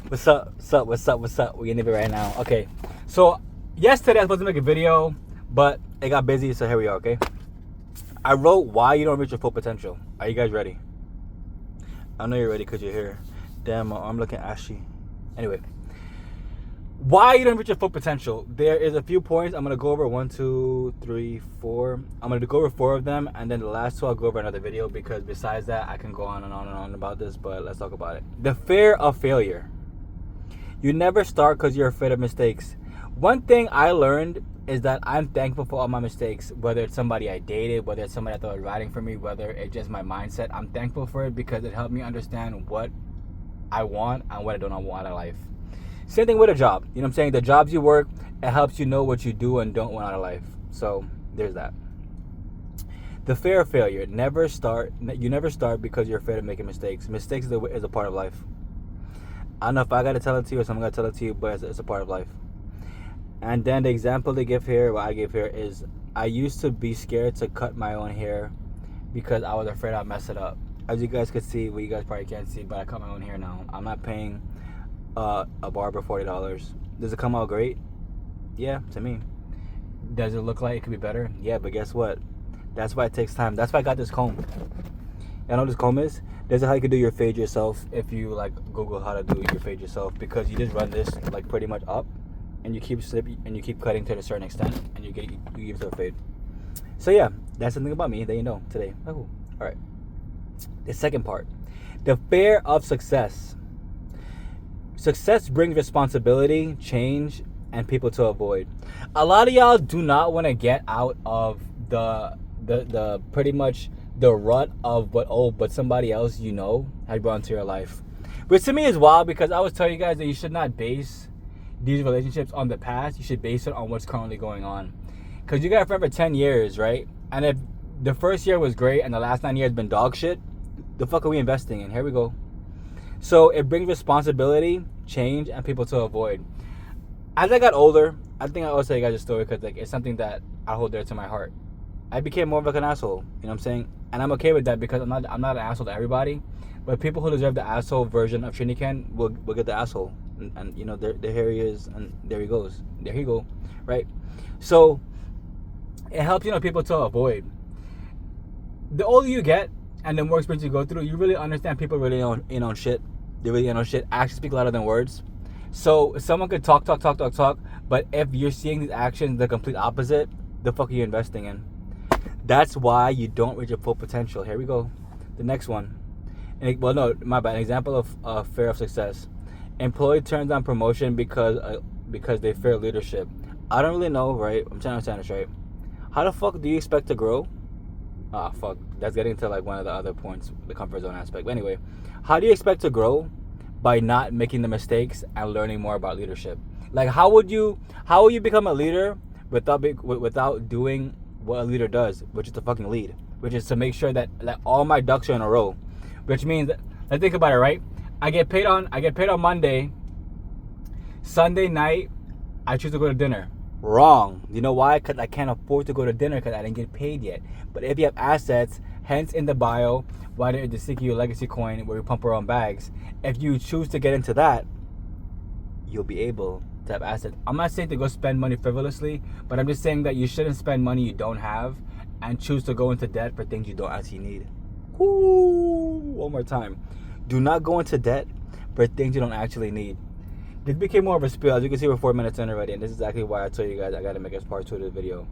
What's up? We in it right now. Okay. So yesterday I was supposed to make a video, but it got busy, so here we are, okay? I wrote why you don't reach your full potential. Are you guys ready? I know you're ready because you're here. Damn, my arm looking ashy. Anyway. Why you don't reach your full potential. There is a few points. I'm gonna go over 1, 2, 3, 4. I'm gonna go over 4 of them, and then the last 2 I'll go over another video, because besides that I can go on and on and on about this, but let's talk about it. The fear of failure. You never start because you're afraid of mistakes. One thing I learned is that I'm thankful for all my mistakes, whether it's somebody I dated, whether it's somebody I thought was riding for me, whether it's just my mindset. I'm thankful for it because it helped me understand what I want and what I don't want out of life. Same thing with a job. You know what I'm saying? The jobs you work, it helps you know what you do and don't want out of life. So there's that. The fear of failure. You never start because you're afraid of making mistakes. Mistakes is a part of life. I don't know if I got to tell it to you or someone got to tell it to you, but it's a part of life. And then the example they give here, what I give here, is I used to be scared to cut my own hair because I was afraid I'd mess it up. As you guys could see, well, you guys probably can't see, but I cut my own hair now. I'm not paying a barber $40. Does it come out great? Yeah, to me. Does it look like it could be better? Yeah, but guess what? That's why it takes time. That's why I got this comb. You know what this comb is? This is how you can do your fade yourself if you like Google how to do your fade yourself, because you just run this like pretty much up and you keep cutting to a certain extent and you give it to a fade. So yeah, that's something about me that you know today. Oh, cool. All right. The second part, the fear of success. Success brings responsibility, change, and people to avoid. A lot of y'all do not want to get out of the pretty much the rut of but somebody else had brought into your life. Which to me is wild, because I was telling you guys that you should not base these relationships on the past. You should base it on what's currently going on. Because you gotta remember 10 years, right? And if the first year was great and the last 9 years been dog shit, the fuck are we investing in? Here we go. So it brings responsibility, change, and people to avoid. As I got older, I think I always tell you guys a story because it's something that I hold dear to my heart. I became more of like an asshole, you know what I'm saying? And I'm okay with that, because I'm not an asshole to everybody, but people who deserve the asshole version of Triniken will get the asshole. And there here he is, and there he goes. There he go, right? So it helps, people to avoid. The older you get and the more experience you go through, you really understand people really on shit. They really on shit. Actions speak louder than words. So someone could talk, but if you're seeing these actions the complete opposite, the fuck are you investing in? That's why you don't reach your full potential. Here we go. The next one. My bad. An example of fear of success. Employee turns down promotion because they fear leadership. I don't really know, right? I'm trying to understand this, right? How the fuck do you expect to grow? Ah, fuck. That's getting to like one of the other points, the comfort zone aspect. But anyway, how do you expect to grow? By not making the mistakes and learning more about leadership. Like, how will you become a leader without doing what a leader does, which is to fucking lead, which is to make sure that all my ducks are in a row, which means that, let's think about it, right? I get paid on Monday. Sunday night, I choose to go to dinner. Wrong. You know why? Because I can't afford to go to dinner because I didn't get paid yet. But if you have assets, hence in the bio, why didn't the CQ legacy coin where we pump our own bags? If you choose to get into that, you'll be able to have assets. I'm not saying to go spend money frivolously, but I'm just saying that you shouldn't spend money you don't have and choose to go into debt for things you don't actually need. Woo! One more time. Do not go into debt for things you don't actually need. This became more of a spiel. As you can see, we're 4 minutes in already, and this is exactly why I told you guys I gotta make this part 2 of the video.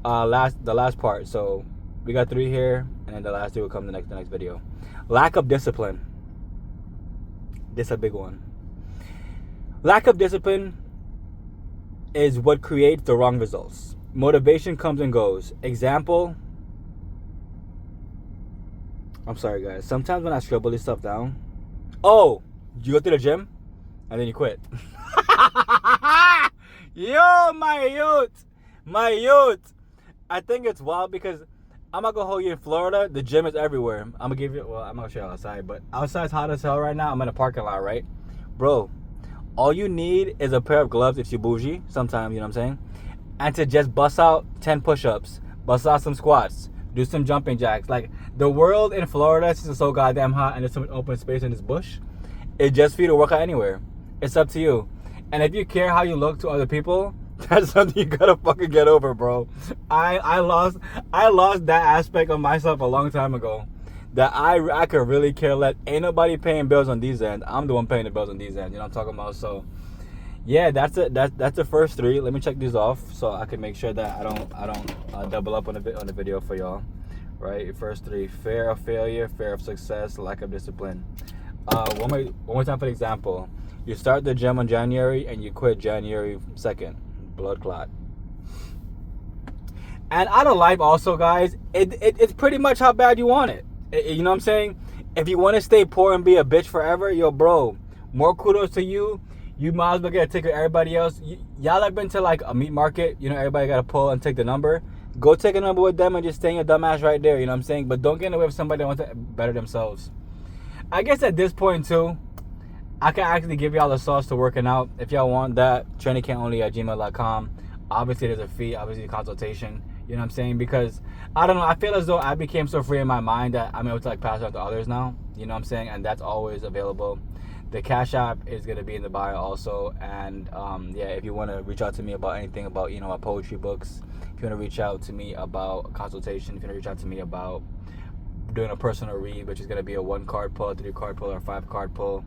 The last part. So we got 3 here, and then the last 2 will come the next video. Lack of discipline. This is a big one. Lack of discipline is what creates the wrong results. Motivation comes and goes. Example. I'm sorry, guys. Sometimes when I scribble this stuff down, you go to the gym and then you quit. Yo, my youth. I think it's wild because I'm not gonna hold you in Florida. The gym is everywhere. I'm gonna give you. Well, I'm not sure outside, but outside's hot as hell right now. I'm in a parking lot, right, bro? All you need is a pair of gloves if you bougie. Sometimes, you know what I'm saying, and to just bust out 10 push-ups, bust out some squats, do some jumping jacks. Like, the world in Florida, since it's so goddamn hot and there's so much open space in this bush, it's just for you to work out anywhere. It's up to you. And if you care how you look to other people, that's something you gotta fucking get over, bro. I lost that aspect of myself a long time ago. That I could really care less. Ain't nobody paying bills on these ends. I'm the one paying the bills on these ends. You know what I'm talking about? So yeah, that's it. That's the first 3. Let me check these off so I can make sure that I don't double up on the video for y'all. Right, first 3: fear of failure, fear of success, lack of discipline. One more time for the example. You start the gym on January and you quit January 2nd. Blood clot. And out of life also, guys, it's pretty much how bad you want it. You know what I'm saying? If you want to stay poor and be a bitch forever, yo, bro, more kudos to you. You might as well get a ticket. Everybody else, y'all have been to like a meat market. You know, everybody got to pull and take the number. Go take a number with them and just stay in your dumb ass right there. You know what I'm saying? But don't get in the way of somebody that wants to better themselves. I guess at this point too, I can actually give y'all the sauce to working out. If y'all want that, trinikenonly@gmail.com. Obviously, there's a fee. Obviously, consultation. You know what I'm saying? Because, I don't know, I feel as though I became so free in my mind that I'm able to like pass it on to others now. You know what I'm saying? And that's always available. The Cash App is going to be in the bio also. And, yeah, if you want to reach out to me about anything about, you know, my poetry books, if you want to reach out to me about a consultation, if you want to reach out to me about doing a personal read, which is going to be a 1-card pull, a 3-card pull, or a 5-card pull,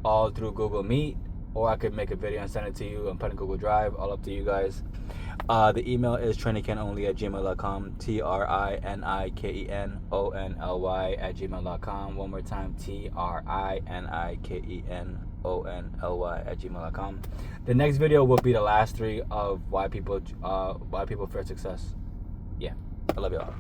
all through Google Meet, or I could make a video and send it to you and put it in Google Drive, all up to you guys. The email is trinikenonly@gmail.com, trinikenonly@gmail.com. One more time, trinikenonly@gmail.com. The next video will be the last 3 of why people fear success. Yeah, I love y'all.